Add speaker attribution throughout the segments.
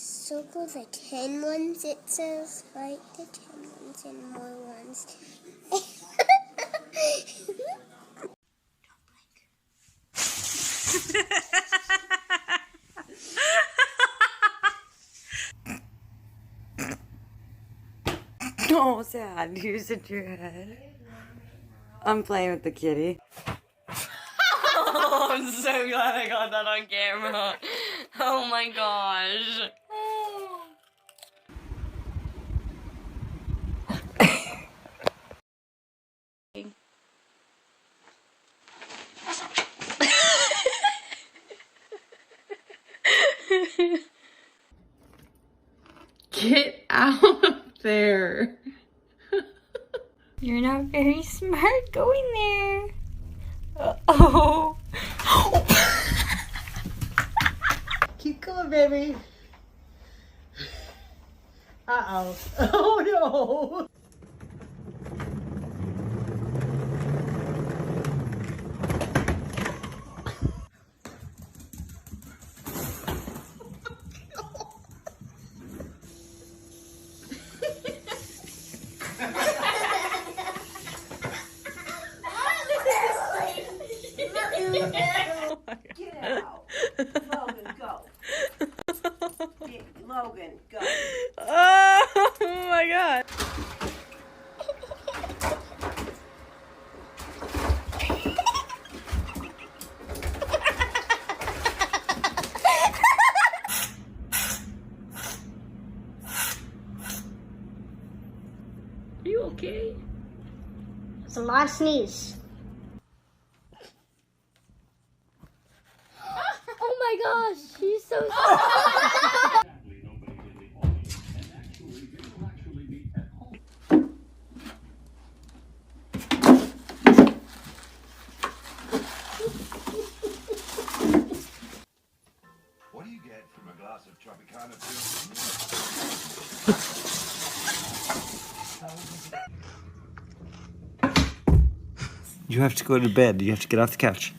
Speaker 1: Circle the 10 ones, it says, right? The 10 ones and more ones.
Speaker 2: Oh, sad. Use it your head. I'm playing with the kitty. Oh, I'm so glad I got that on camera. Oh my gosh. Get out of there. You're not very smart going there. Uh-oh.
Speaker 3: Keep going, baby. Uh-oh. Oh, no.
Speaker 4: Get out. Logan, go. Logan, go.
Speaker 2: Oh my god. Are you okay?
Speaker 1: It's a lot of sneeze. Oh my gosh, she's so
Speaker 5: What do you get from a glass of Tropicana?
Speaker 6: You have to go to bed. You have to get off the couch.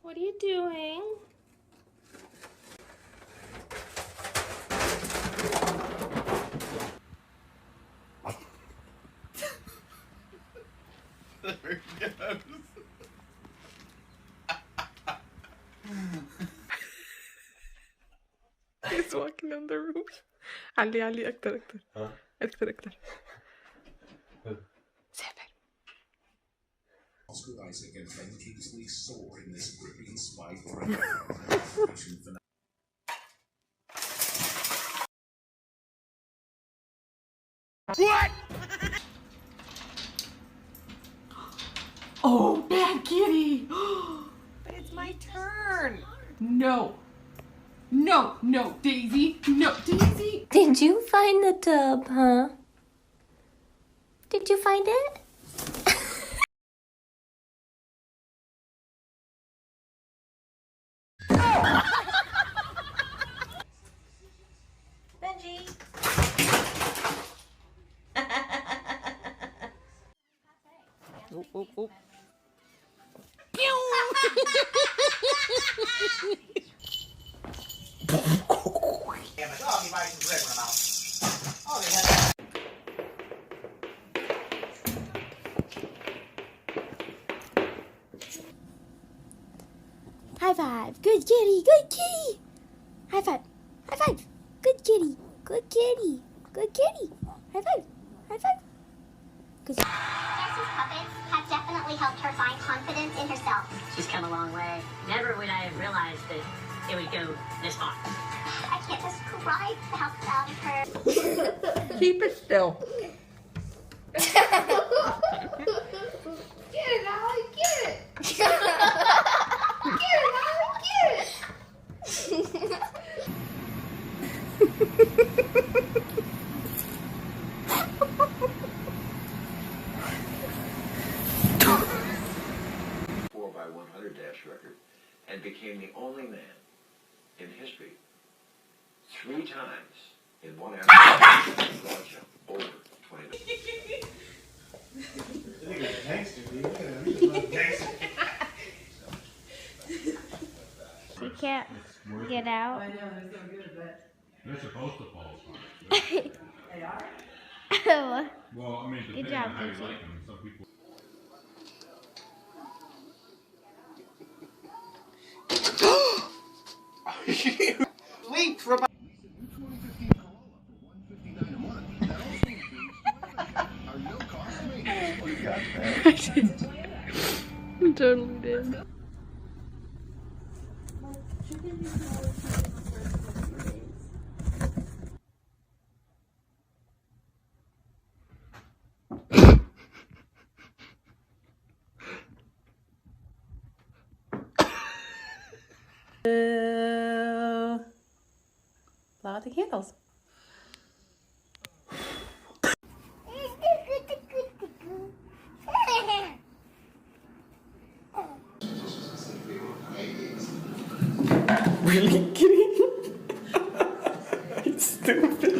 Speaker 2: What are you doing?
Speaker 5: There he goes.
Speaker 7: He's walking on the roof. علي أكتر أكتر. سافر.
Speaker 5: Oscar Isaac and Ben Kingsley soar in this gripping spy
Speaker 7: What? Oh, bad kitty.
Speaker 4: But it's my turn.
Speaker 7: No, Daisy. No, Daisy.
Speaker 1: Did you find the tub, huh? Did you find it?
Speaker 4: Benji.
Speaker 2: Oh.
Speaker 3: Damn it. Oh, you might some bread in my mouth.
Speaker 1: Good kitty, good kitty. High five, high five. Good kitty, good kitty, good kitty. High five, high five. Good.
Speaker 8: Jesse's puppets have definitely helped her find confidence in herself.
Speaker 9: She's come a long way. Never would I have realized that it would go this far.
Speaker 8: I can't describe how proud of her.
Speaker 7: Keep it still.
Speaker 1: Get it, Ollie, get it. Get it, Ollie, get it.
Speaker 10: 4x100 dash record and became the only man in history 3 times in 1 hour to launch over 20.
Speaker 1: She can't get out.
Speaker 11: They're supposed to fall apart. They are? Well, I mean,
Speaker 1: Good
Speaker 11: depending
Speaker 1: job,
Speaker 11: on how you
Speaker 1: Gucci.
Speaker 11: like them. Some people...
Speaker 4: Wait for about.
Speaker 7: I totally did.
Speaker 2: Blow out the candles. Really kidding? It's stupid.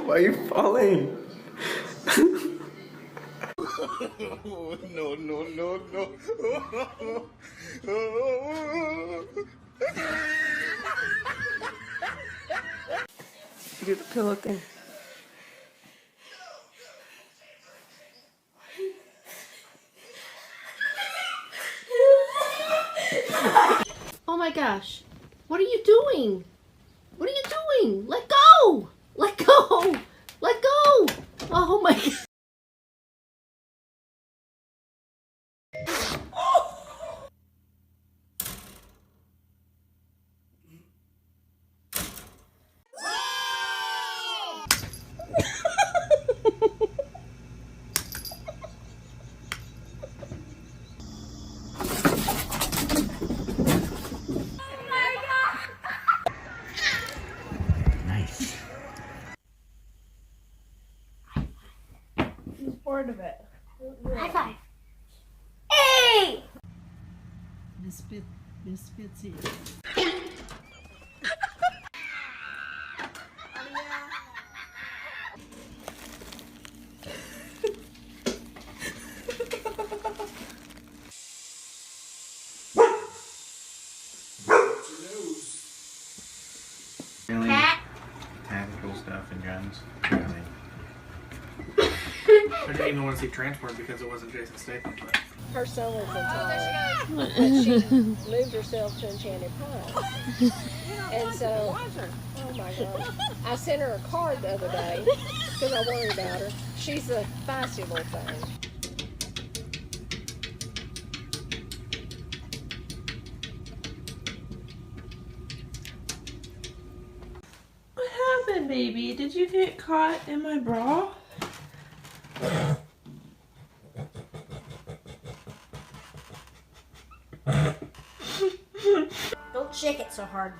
Speaker 2: Why are you falling?
Speaker 5: No, no, no, no.
Speaker 2: Do the pillow thing.
Speaker 3: Oh my gosh. What are you doing? What are you doing? Let go! Let go! Let go! Oh my god.
Speaker 6: Nice.
Speaker 1: He's bored of it. High five. Hey!
Speaker 3: Miss Bitsy.
Speaker 6: Really?
Speaker 1: Cat.
Speaker 6: Tactical stuff and guns.
Speaker 12: I didn't even want to see Transport because it wasn't Jason Statham. But...
Speaker 13: Her son was intolerant, but she moved herself to Enchanted Pine. And so, oh my God, I sent her a card the other day because I worried about her. She's a feisty little thing.
Speaker 7: What happened, baby? Did you get caught in my bra?
Speaker 3: Don't shake it so hard.